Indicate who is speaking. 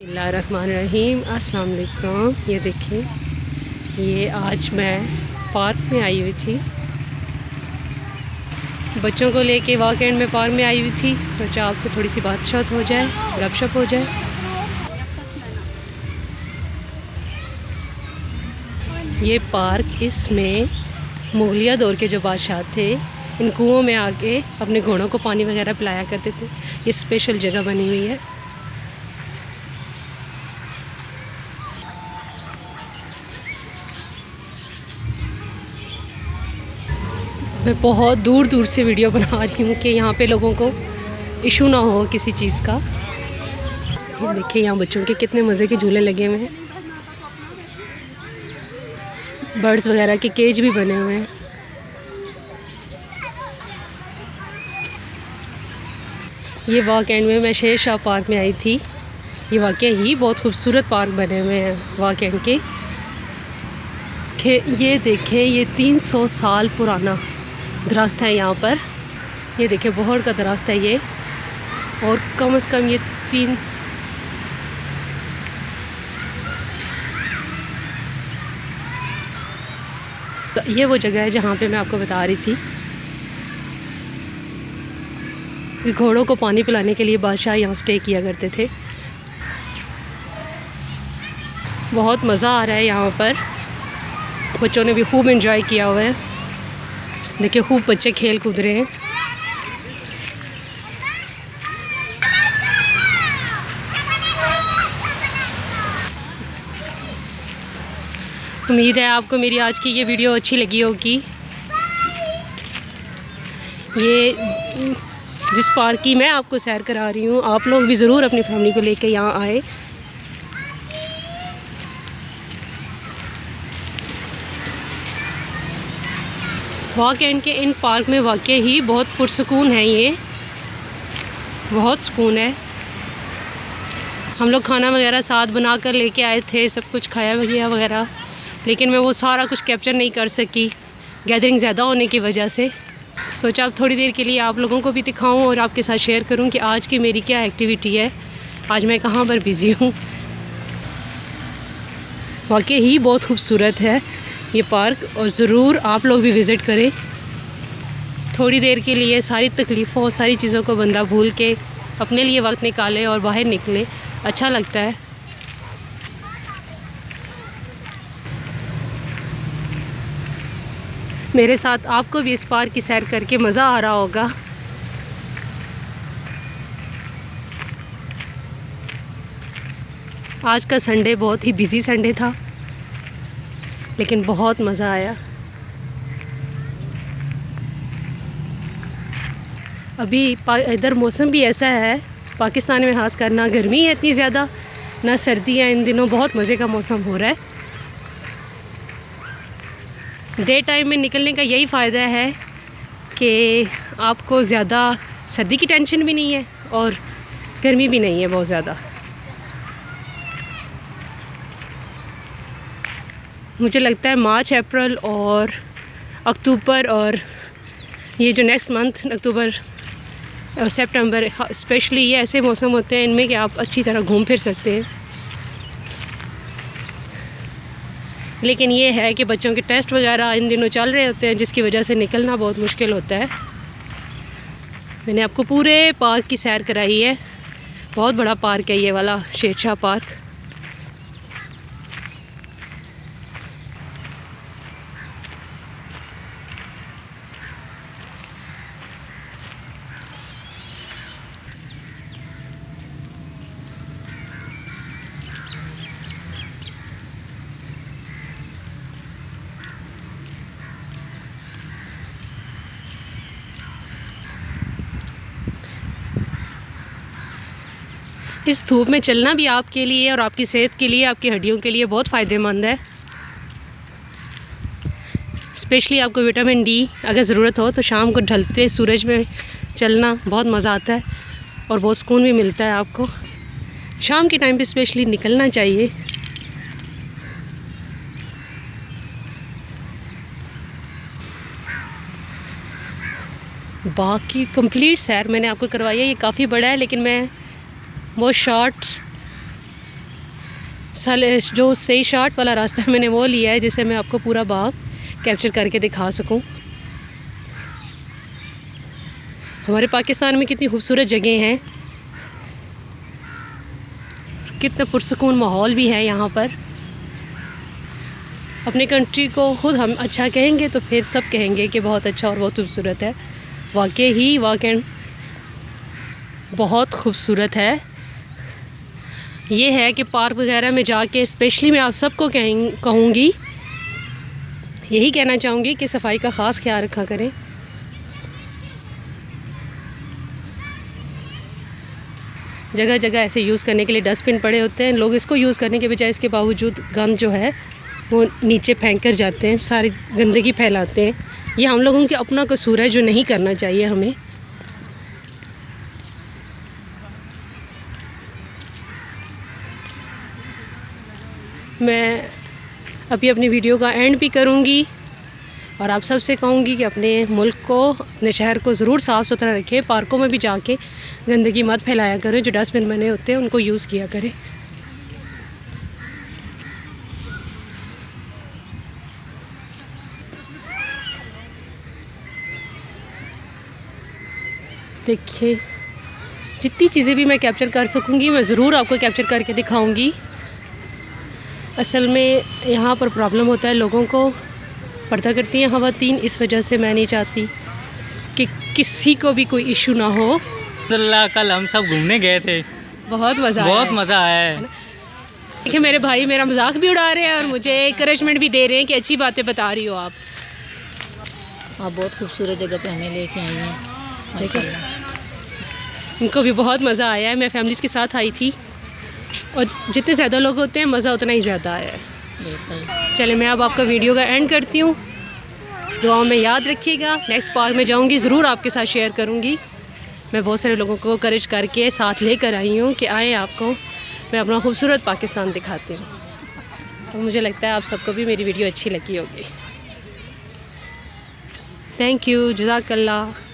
Speaker 1: बिस्मिल्लाहिर्रहमानिर्रहीम। अस्सलाम वालेकुम। ये देखिए, ये आज मैं पार्क में आई हुई थी, बच्चों को लेके वीकेंड में पार्क में आई हुई थी। सोचा आपसे थोड़ी सी बातचीत हो जाए, गपशप हो जाए। ये पार्क, इसमें मुगलिया दौर के जो बादशाह थे, इन कुओं में आके अपने घोड़ों को पानी वगैरह पिलाया करते थे। ये स्पेशल जगह बनी हुई है। मैं बहुत दूर दूर से वीडियो बना रही हूँ कि यहाँ पे लोगों को इशू ना हो किसी चीज़ का। देखिए, यहाँ बच्चों के कितने मज़े के झूले लगे हुए हैं। बर्ड्स वगैरह के केज भी बने हुए हैं। ये वीकेंड में मैं शेर शाह पार्क में आई थी। ये वाकई ही बहुत खूबसूरत पार्क बने हुए हैं वीकेंड के। ये देखें, ये 300 साल पुराना दरख्त है यहाँ पर। ये देखिए, बहर का दरख्त है ये, और कम से कम ये वो जगह है जहाँ पे मैं आपको बता रही थी कि घोड़ों को पानी पिलाने के लिए बादशाह यहाँ स्टे किया करते थे। बहुत मज़ा आ रहा है यहाँ पर। बच्चों ने भी खूब एंजॉय किया हुआ है। देखिए, खूब बच्चे खेल कूद रहे हैं। उम्मीद है आपको मेरी आज की ये वीडियो अच्छी लगी होगी। ये जिस पार्क की मैं आपको सैर करा रही हूँ, आप लोग भी ज़रूर अपनी फैमिली को लेकर यहाँ आए। वीकेंड के इन पार्क में वाकई ही बहुत पुरसुकून है। ये बहुत सुकून है। हम लोग खाना वगैरह साथ बना कर लेके आए थे, सब कुछ खाया वगैरह, लेकिन मैं वो सारा कुछ कैप्चर नहीं कर सकी गैदरिंग ज़्यादा होने की वजह से। सोचा अब थोड़ी देर के लिए आप लोगों को भी दिखाऊं और आपके साथ शेयर करूं कि आज की मेरी क्या एक्टिविटी है, आज मैं कहाँ पर बिज़ी हूँ। वाकई ही बहुत खूबसूरत है ये पार्क, और ज़रूर आप लोग भी विज़िट करें। थोड़ी देर के लिए सारी तकलीफ़ों, सारी चीज़ों को बंदा भूल के अपने लिए वक्त निकाले और बाहर निकले, अच्छा लगता है। मेरे साथ आपको भी इस पार्क की सैर करके मज़ा आ रहा होगा। आज का संडे बहुत ही बिज़ी संडे था, लेकिन बहुत मज़ा आया। अभी इधर मौसम भी ऐसा है पाकिस्तान में, खास कर ना गर्मी है इतनी ज़्यादा, ना सर्दी है। इन दिनों बहुत मज़े का मौसम हो रहा है। डे टाइम में निकलने का यही फ़ायदा है कि आपको ज़्यादा सर्दी की टेंशन भी नहीं है और गर्मी भी नहीं है बहुत ज़्यादा। मुझे लगता है मार्च, अप्रैल और अक्टूबर, और ये जो नेक्स्ट मंथ अक्टूबर और सितंबर स्पेशली, ये ऐसे मौसम होते हैं इनमें कि आप अच्छी तरह घूम फिर सकते हैं। लेकिन ये है कि बच्चों के टेस्ट वगैरह इन दिनों चल रहे होते हैं, जिसकी वजह से निकलना बहुत मुश्किल होता है। मैंने आपको पूरे पार्क की सैर कराई है। बहुत बड़ा पार्क है ये वाला शेर शाह पार्क। इस धूप में चलना भी आपके लिए और आपकी सेहत के लिए, आपकी हड्डियों के लिए बहुत फ़ायदेमंद है। स्पेशली आपको विटामिन डी अगर ज़रूरत हो तो शाम को ढलते सूरज में चलना बहुत मज़ा आता है और बहुत सुकून भी मिलता है आपको। शाम के टाइम पे स्पेशली निकलना चाहिए। बाकी कंप्लीट सैर मैंने आपको करवाई है। ये काफ़ी बड़ा है, लेकिन मैं बहुत शॉर्ट जो सही शॉट वाला रास्ता है मैंने वो लिया है, जिससे मैं आपको पूरा बाग कैप्चर करके दिखा सकूं। हमारे पाकिस्तान में कितनी खूबसूरत जगह हैं, कितना पुरसकून माहौल भी है यहाँ पर। अपने कंट्री को खुद हम अच्छा कहेंगे तो फिर सब कहेंगे कि बहुत अच्छा और बहुत खूबसूरत है। वाकई बहुत खूबसूरत है। ये है कि पार्क वगैरह में जाके स्पेशली मैं आप सबको कहूँगी, यही कहना चाहूँगी कि सफाई का ख़ास ख्याल रखा करें। जगह जगह ऐसे यूज़ करने के लिए डस्टबिन पड़े होते हैं, लोग इसको यूज़ करने के बजाय इसके बावजूद गंद जो है वो नीचे फेंक कर जाते हैं, सारी गंदगी फैलाते हैं। ये हम लोगों के अपना कसूर है जो नहीं करना चाहिए हमें। मैं अभी अपनी वीडियो का एंड भी करूँगी और आप सबसे कहूँगी कि अपने मुल्क को, अपने शहर को ज़रूर साफ़ सुथरा रखें। पार्कों में भी जाके गंदगी मत फैलाया करें, जो डस्टबिन बने होते हैं उनको यूज़ किया करें। देखिए, जितनी चीज़ें भी मैं कैप्चर कर सकूँगी मैं ज़रूर आपको कैप्चर करके दिखाऊँगी। असल में यहाँ पर प्रॉब्लम होता है, लोगों को पर्दा करती हैं ख़वातीन, इस वजह से मैं नहीं चाहती कि किसी को भी कोई इशू ना हो।
Speaker 2: कल हम सब घूमने गए थे,
Speaker 1: बहुत मज़ा
Speaker 2: आया है।
Speaker 1: देखिए, मेरे भाई मेरा मजाक भी उड़ा रहे हैं और मुझे इनकरेजमेंट भी दे रहे हैं कि अच्छी बातें बता रही हो आप।
Speaker 3: बहुत खूबसूरत जगह पे हमें लेके आई हैं।
Speaker 1: देखिए, इनको भी बहुत मज़ा आया है। मैं फैमिलीज़ के साथ आई थी और जितने ज़्यादा लोग होते हैं मज़ा उतना ही ज़्यादा आया है। चले, मैं अब आपका वीडियो का एंड करती हूँ। दुआओं में याद रखिएगा। नेक्स्ट पार्क में जाऊँगी ज़रूर आपके साथ शेयर करूँगी। मैं बहुत सारे लोगों को करेज करके साथ लेकर आई हूँ कि आएँ, आपको मैं अपना खूबसूरत पाकिस्तान दिखाती हूँ। तो मुझे लगता है आप सबको भी मेरी वीडियो अच्छी लगी होगी। थैंक यू, जज़ाकल्लाह।